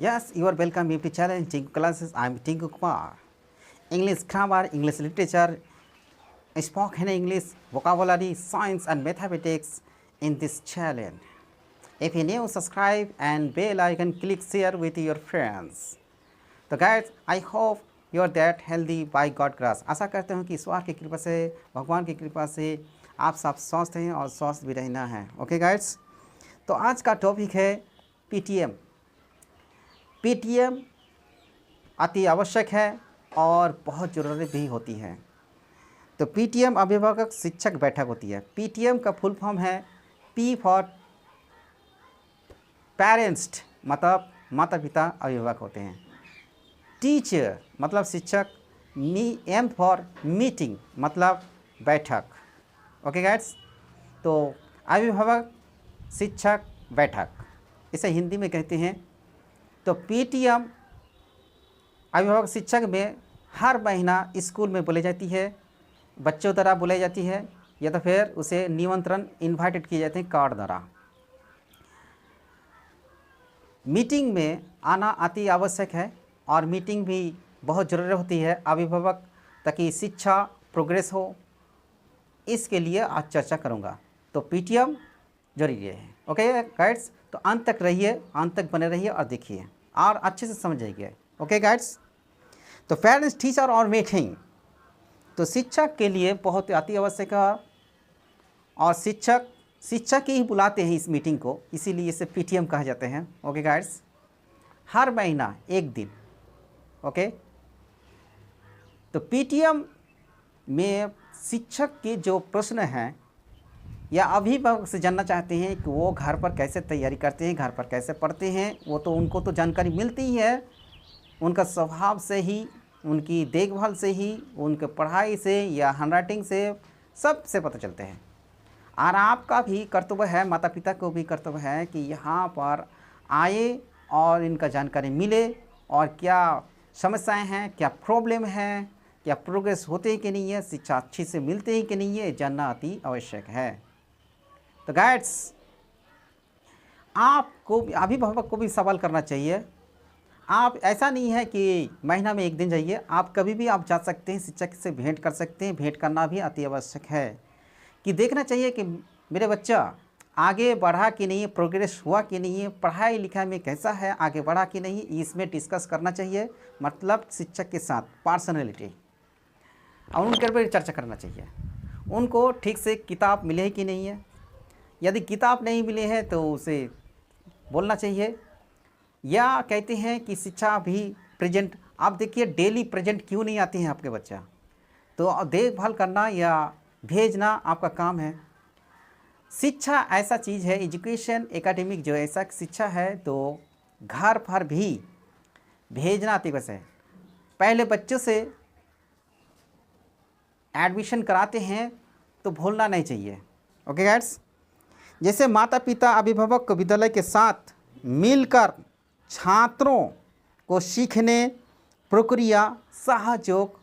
Yes, you are welcome to challenge Tinku classes. I am Tinku Kumar. English grammar, English literature, spoken English, vocabulary, science and mathematics in this challenge. If you new, subscribe and bell icon, click share with your friends. तो guys I hope you are that healthy by god grace. आशा करते हूँ कि ईश्वर की कृपा से, भगवान की कृपा से आप सब स्वस्थ हैं और स्वस्थ भी रहना है। ओके गाइस, तो आज का टॉपिक है पीटीएम। पीटीएम अति आवश्यक है और बहुत ज़रूरी भी होती है। तो पीटीएम अभिभावक शिक्षक बैठक होती है। पीटीएम का फुल फॉर्म है पी फॉर पेरेंट्स, मतलब माता पिता अभिभावक होते हैं। टीचर मतलब शिक्षक, एम फॉर मीटिंग मतलब बैठक। ओके गाइड्स, तो अभिभावक शिक्षक बैठक इसे हिंदी में कहते हैं। तो पीटीएम अभिभावक शिक्षक में हर महीना स्कूल में बुलाई जाती है, बच्चों द्वारा बुलाई जाती है या तो फिर उसे निमंत्रण इन्वाइटेड किए जाते हैं कार्ड द्वारा। मीटिंग में आना अति आवश्यक है और मीटिंग भी बहुत ज़रूरी होती है अभिभावक, ताकि शिक्षा प्रोग्रेस हो। इसके लिए आज चर्चा करूंगा। तो पीटीएम जरूरी है। ओके गाइड्स, तो अंत तक रहिए, अंत तक बने रहिए और देखिए और अच्छे से समझिए। ओके गाइड्स, तो पेरेंट्स टीचर और मीटिंग, तो शिक्षक के लिए बहुत अति आवश्यक है और शिक्षक ही बुलाते हैं इस मीटिंग को, इसीलिए इसे पीटीएम कहा जाते हैं। ओके गाइड्स, हर महीना एक दिन। ओके, तो पीटीएम में शिक्षक के जो प्रश्न हैं या अभिभावक से जानना चाहते हैं कि वो घर पर कैसे तैयारी करते हैं, घर पर कैसे पढ़ते हैं, वो तो उनको तो जानकारी मिलती ही है, उनका स्वभाव से ही, उनकी देखभाल से ही, उनके पढ़ाई से या हैंडराइटिंग से, सब से पता चलते हैं। और आपका भी कर्तव्य है, माता पिता को भी कर्तव्य है कि यहाँ पर आए और इनका जानकारी मिले और क्या समस्याएं हैं, क्या प्रॉब्लम है, क्या प्रोग्रेस होते हैं कि नहीं है, शिक्षा अच्छी से मिलते हैं कि नहीं है, जानना अति आवश्यक है। तो गाइड्स, आपको अभिभावक को भी सवाल करना चाहिए। आप ऐसा नहीं है कि महीना में एक दिन जाइए, आप कभी भी आप जा सकते हैं, शिक्षक से भेंट कर सकते हैं। भेंट करना भी अति आवश्यक है कि देखना चाहिए कि मेरे बच्चा आगे बढ़ा कि नहीं, प्रोग्रेस हुआ कि नहीं है, पढ़ाई लिखाई में कैसा है, आगे बढ़ा कि नहीं, इसमें डिस्कस करना चाहिए। मतलब शिक्षक के साथ पर्सनैलिटी और उनके ऊपर चर्चा करना चाहिए। उनको ठीक से किताब मिले है कि नहीं है, यदि किताब नहीं मिले है तो उसे बोलना चाहिए। या कहते हैं कि शिक्षा भी प्रेजेंट, आप देखिए डेली प्रेजेंट क्यों नहीं आती हैं आपके बच्चा, तो देखभाल करना या भेजना आपका काम है। शिक्षा ऐसा चीज़ है, एजुकेशन एकेडमिक जो ऐसा शिक्षा है, तो घर पर भी भेजना अति आवश्यक है। पहले बच्चों से एडमिशन कराते हैं तो भूलना नहीं चाहिए। ओके गाइड्स, जैसे माता पिता अभिभावक को विद्यालय के साथ मिलकर छात्रों को सीखने प्रक्रिया सहयोग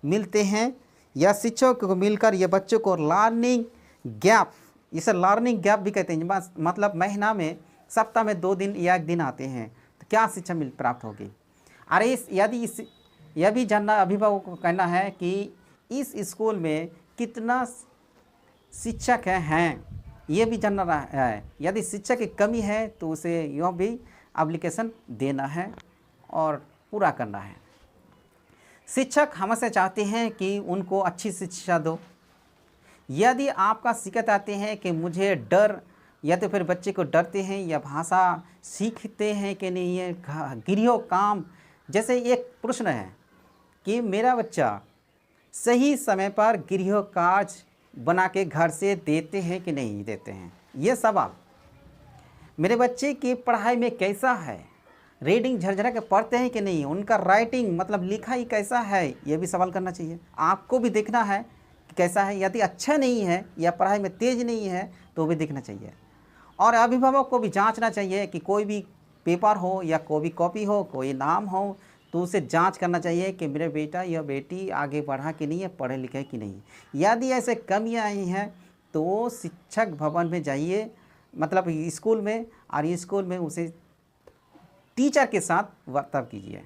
मिलते हैं या शिक्षकों को मिलकर ये बच्चों को लर्निंग गैप, इसे लर्निंग गैप भी कहते हैं। मतलब महीना में, सप्ताह में 2 दिन या 1 दिन आते हैं तो क्या शिक्षा प्राप्त होगी। अरे यह भी जानना अभिभावक को कहना है कि इस स्कूल में कितना शिक्षक हैं, ये भी जानना है। यदि शिक्षक की कमी है तो उसे यह भी एप्लीकेशन देना है और पूरा करना है। शिक्षक हमसे चाहते हैं कि उनको अच्छी शिक्षा दो। यदि आपका शिकायत आते हैं कि मुझे डर, या तो फिर बच्चे को डरते हैं या भाषा सीखते हैं कि नहीं है, गृह काम, जैसे एक प्रश्न है कि मेरा बच्चा सही समय पर गृह कार्य बना के घर से देते हैं कि नहीं देते हैं, ये सवाल। मेरे बच्चे की पढ़ाई में कैसा है, रीडिंग झरझरा के पढ़ते हैं कि नहीं, उनका राइटिंग मतलब लिखाई कैसा है, ये भी सवाल करना चाहिए। आपको भी देखना है कि कैसा है। यदि अच्छा नहीं है या पढ़ाई में तेज़ नहीं है तो भी देखना चाहिए। और अभिभावक को भी जांचना चाहिए कि कोई भी पेपर हो या कोई भी कॉपी हो, कोई नाम हो, तो उसे जांच करना चाहिए कि मेरे बेटा या बेटी आगे बढ़ा कि नहीं है, पढ़े लिखे कि नहीं। यदि ऐसे कमियां आई हैं तो शिक्षक भवन में जाइए, मतलब स्कूल में, और स्कूल में उसे टीचर के साथ बर्ताव कीजिए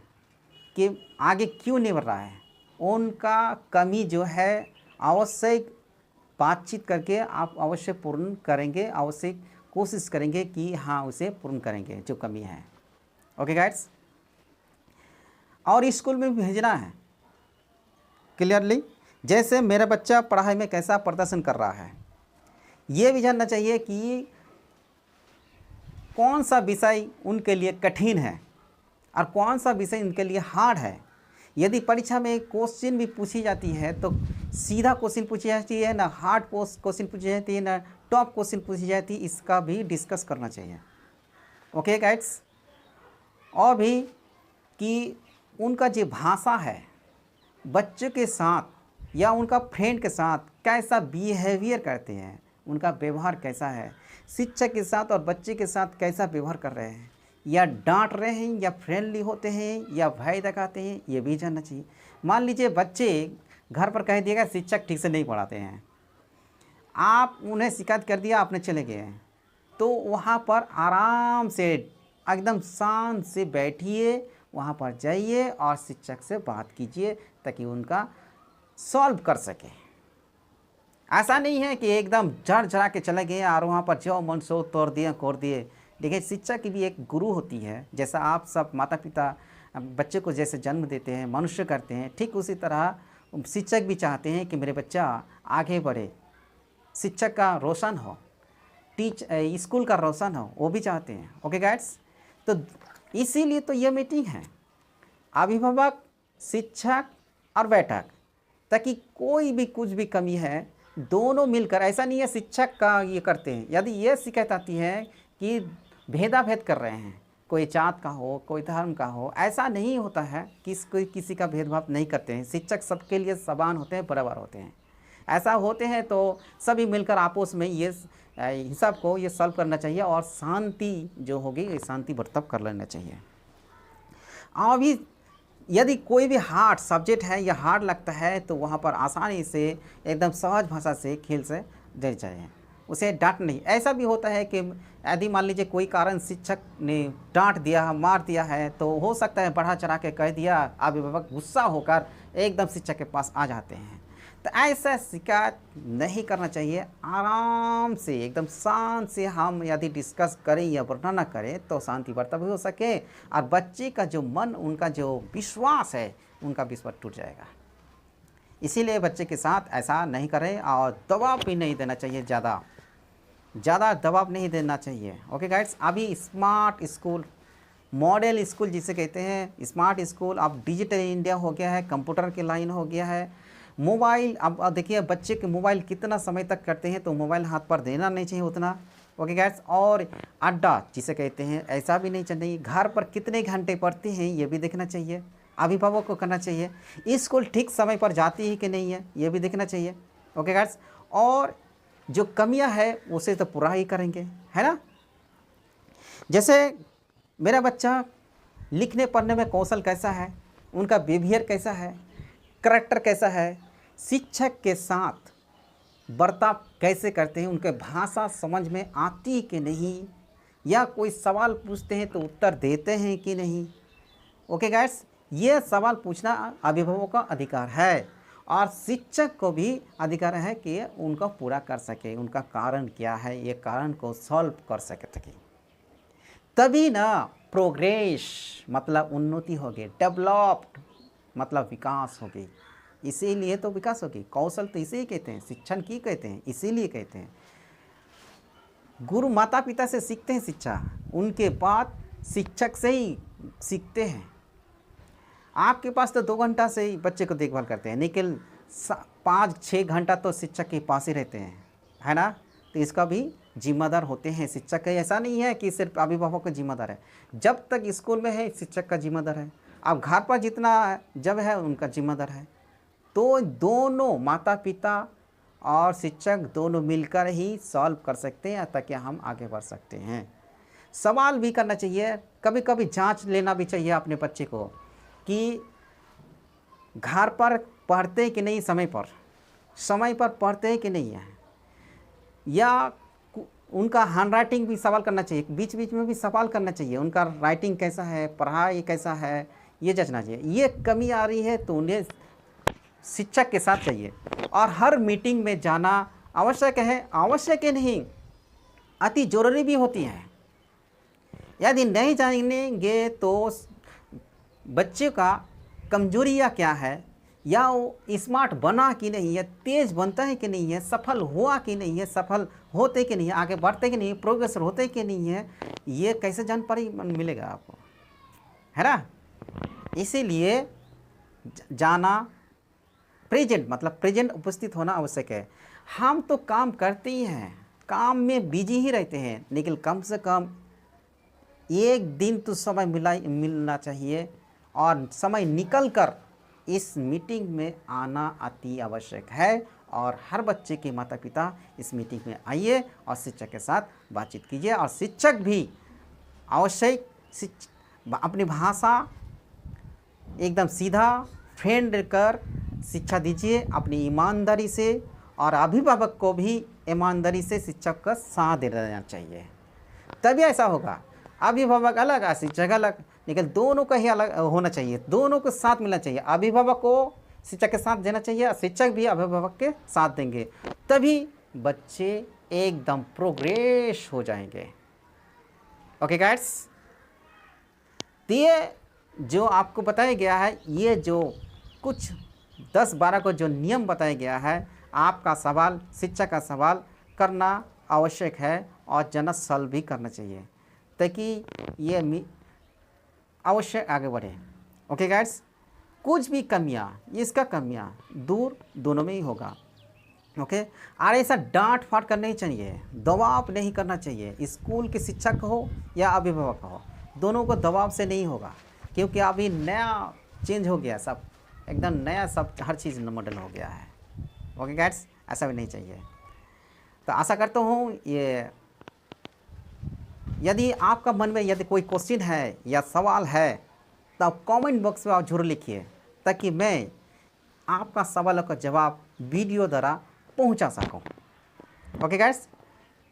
कि आगे क्यों नहीं बढ़ रहा है, उनका कमी जो है आवश्यक बातचीत करके आप अवश्य पूर्ण करेंगे, अवश्य कोशिश करेंगे कि हाँ उसे पूर्ण करेंगे जो कमी है। ओके गाइड्स, और स्कूल में भेजना है क्लियरली। जैसे मेरा बच्चा पढ़ाई में कैसा प्रदर्शन कर रहा है, ये भी जानना चाहिए कि कौन सा विषय उनके लिए कठिन है और कौन सा विषय उनके लिए हार्ड है। यदि परीक्षा में क्वेश्चन भी पूछी जाती है तो सीधा क्वेश्चन पूछी जाती है, ना हार्ड क्वेश्चन पूछी जाती है, ना टॉप क्वेश्चन पूछी जाती है, इसका भी डिस्कस करना चाहिए। ओके गाइड्स, और भी कि उनका जो भाषा है बच्चों के साथ या उनका फ्रेंड के साथ कैसा बिहेवियर करते हैं, उनका व्यवहार कैसा है, शिक्षक के साथ और बच्चे के साथ कैसा व्यवहार कर रहे हैं, या डांट रहे हैं या फ्रेंडली होते हैं या भय दिखाते हैं, ये भी जानना चाहिए। मान लीजिए बच्चे घर पर कह दिएगा शिक्षक ठीक से नहीं पढ़ाते हैं, आप उन्हें शिकायत कर दिया, आपने चले गए, तो वहाँ पर आराम से एकदम शांत से बैठिए, वहाँ पर जाइए और शिक्षक से बात कीजिए ताकि उनका सॉल्व कर सके। ऐसा नहीं है कि एकदम झड़ झड़ा के चले गए और वहाँ पर जो मन सो तोड़ दिए कोड़ दिए। देखिए शिक्षा की भी एक गुरु होती है, जैसा आप सब माता पिता बच्चे को जैसे जन्म देते हैं, मनुष्य करते हैं, ठीक उसी तरह शिक्षक भी चाहते हैं कि मेरे बच्चा आगे बढ़े, शिक्षक का रोशन हो, स्कूल का रोशन हो, वो भी चाहते हैं। ओके गाइड्स, तो इसीलिए तो ये मीटिंग है, अभिभावक, शिक्षक और बैठक, ताकि कोई भी कुछ भी कमी है दोनों मिलकर, ऐसा नहीं है शिक्षक का ये करते हैं, यदि ये शिकायत आती है कि भेदाभेद कर रहे हैं, कोई जात का हो, कोई धर्म का हो, ऐसा नहीं होता है, कोई किसी का भेदभाव नहीं करते हैं, शिक्षक सबके लिए समान होते हैं, बराबर होते हैं। ऐसा होते हैं तो सभी मिलकर आपस में ये हिसाब को ये सॉल्व करना चाहिए और शांति जो होगी ये शांति बर्ताव कर लेना चाहिए। अभी यदि कोई भी हार्ड सब्जेक्ट है या हार्ड लगता है तो वहाँ पर आसानी से एकदम सहज भाषा से खेल से दे जाए, उसे डांट नहीं। ऐसा भी होता है कि यदि मान लीजिए कोई कारण शिक्षक ने डांट दिया, मार दिया है, तो हो सकता है बढ़ा चढ़ा के कह दिया, अभिभावक गुस्सा होकर एकदम शिक्षक के पास आ जाते हैं। तो ऐसा शिकायत नहीं करना चाहिए, आराम से एकदम शांत से हम यदि डिस्कस करें या वर्णना करें तो शांति बर्ताव भी हो सके और बच्चे का जो मन, उनका जो विश्वास है, उनका विश्वास टूट जाएगा। इसीलिए बच्चे के साथ ऐसा नहीं करें और दबाव भी नहीं देना चाहिए, ज़्यादा दबाव नहीं देना चाहिए। ओके गाइड्स, अभी स्मार्ट स्कूल, मॉडल स्कूल जिसे कहते हैं, स्मार्ट स्कूल, अब डिजिटल इंडिया हो गया है, कंप्यूटर की लाइन हो गया है, मोबाइल, अब देखिए बच्चे के मोबाइल कितना समय तक करते हैं, तो मोबाइल हाथ पर देना नहीं चाहिए उतना। ओके गाइड्स, और अड्डा जिसे कहते हैं, ऐसा भी नहीं चाहिए। घर पर कितने घंटे पढ़ते हैं ये भी देखना चाहिए, अभिभावक को करना चाहिए। स्कूल ठीक समय पर जाती है कि नहीं है ये भी देखना चाहिए। ओके गाइड्स, और जो कमियां है उसे तो पूरा ही करेंगे, है ना। जैसे मेरा बच्चा लिखने पढ़ने में कौशल कैसा है, उनका बिहेवियर कैसा है, करैक्टर कैसा है, शिक्षक के साथ बर्ताव कैसे करते हैं, उनके भाषा समझ में आती कि नहीं, या कोई सवाल पूछते हैं तो उत्तर देते हैं कि नहीं। ओके गाइड्स, ये सवाल पूछना अभिभावक का अधिकार है और शिक्षक को भी अधिकार है कि उनका पूरा कर सके, उनका कारण क्या है, ये कारण को सॉल्व कर सके, तभी ना प्रोग्रेस मतलब उन्नति होगी, डेवलप्ड मतलब विकास होगी। इसीलिए तो विकास होगी, कौशल तो इसे ही कहते हैं, शिक्षण की कहते हैं, इसीलिए कहते हैं। गुरु माता पिता से सीखते हैं शिक्षा, उनके बाद शिक्षक से ही सीखते हैं। आपके पास तो 2 घंटा से ही बच्चे को देखभाल करते हैं, लेकिन 5-6 घंटा तो शिक्षक के पास ही रहते हैं, है ना। तो इसका भी जिम्मेदार होते हैं शिक्षक। ऐसा नहीं है कि सिर्फ अभिभावक का जिम्मेदार है, जब तक स्कूल में है शिक्षक का जिम्मेदार है, अब घर पर जितना जब है उनका जिम्मेदार है। तो दोनों माता पिता और शिक्षक दोनों मिलकर ही सॉल्व कर सकते हैं ताकि हम आगे बढ़ सकते हैं। सवाल भी करना चाहिए, कभी कभी जांच लेना भी चाहिए अपने बच्चे को कि घर पर पढ़ते हैं कि नहीं, समय पर पढ़ते हैं कि नहीं है, या उनका हैंड राइटिंग भी सवाल करना चाहिए, बीच बीच में भी सवाल करना चाहिए, उनका राइटिंग कैसा है, पढ़ाई कैसा है, ये जचना चाहिए। ये कमी आ रही है तो उन्हें शिक्षक के साथ चाहिए। और हर मीटिंग में जाना आवश्यक है, आवश्यक ही नहीं अति जरूरी भी होती है। यदि नहीं जानेंगे तो बच्चे का कमजोरियाँ क्या है, या वो स्मार्ट बना कि नहीं है, तेज बनता है कि नहीं है, सफल हुआ कि नहीं है, सफल होते कि नहीं है, आगे बढ़ते कि नहीं है, प्रोग्रेस होते कि नहीं है, ये कैसे जानकारी मिलेगा आपको, है ना। इसीलिए जाना, प्रेजेंट मतलब प्रेजेंट उपस्थित होना आवश्यक है। हम तो काम करते ही हैं, काम में बिजी ही रहते हैं, लेकिन कम से कम एक दिन तो समय मिलना चाहिए, और समय निकल कर इस मीटिंग में आना अति आवश्यक है। और हर बच्चे के माता पिता इस मीटिंग में आइए और शिक्षक के साथ बातचीत कीजिए। और शिक्षक भी आवश्यक अपनी भाषा एकदम सीधा फ्रेंड कर शिक्षा दीजिए अपनी ईमानदारी से, और अभिभावक को भी ईमानदारी से शिक्षक का साथ देना चाहिए, तभी ऐसा होगा। अभिभावक अलग और शिक्षक अलग, लेकिन दोनों का ही अलग होना चाहिए, दोनों को साथ मिलना चाहिए। अभिभावक को शिक्षक के साथ देना चाहिए और शिक्षक भी अभिभावक के साथ देंगे, तभी बच्चे एकदम प्रोग्रेस हो जाएंगे। ओके गाइड्स, ये जो आपको बताया गया है, ये जो कुछ 10-12 को जो नियम बताया गया है, आपका सवाल, शिक्षक का सवाल करना आवश्यक है और जनरल सॉल्व भी करना चाहिए, ताकि ये अवश्य आगे बढ़े। ओके गाइड्स, कुछ भी कमियां, इसका कमियां दूर दोनों में ही होगा। ओके, और ऐसा डांट फाट करना नहीं चाहिए, दबाव नहीं करना चाहिए। स्कूल के शिक्षक हो या अभिभावक हो, दोनों को दबाव से नहीं होगा, क्योंकि अभी नया चेंज हो गया, सब एकदम नया, सब हर चीज़ मॉडल हो गया है। ओके गाइड्स, ऐसा भी नहीं चाहिए। तो आशा करता हूँ ये, यदि आपका मन में यदि कोई क्वेश्चन है या सवाल है तो कमेंट बॉक्स में आप जरूर लिखिए, ताकि मैं आपका सवालों का जवाब वीडियो द्वारा पहुंचा सकूं। ओके गाइड्स,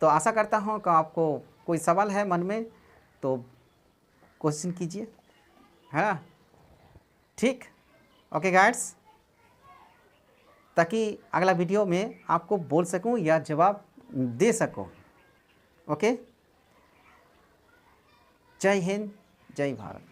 तो आशा करता हूं कि आपको कोई सवाल है मन में तो क्वेश्चन कीजिए, है ना। ठीक, ओके गाइड्स, ताकि अगला वीडियो में आपको बोल सकूं या जवाब दे सकूं। ओके, जय हिंद, जय भारत।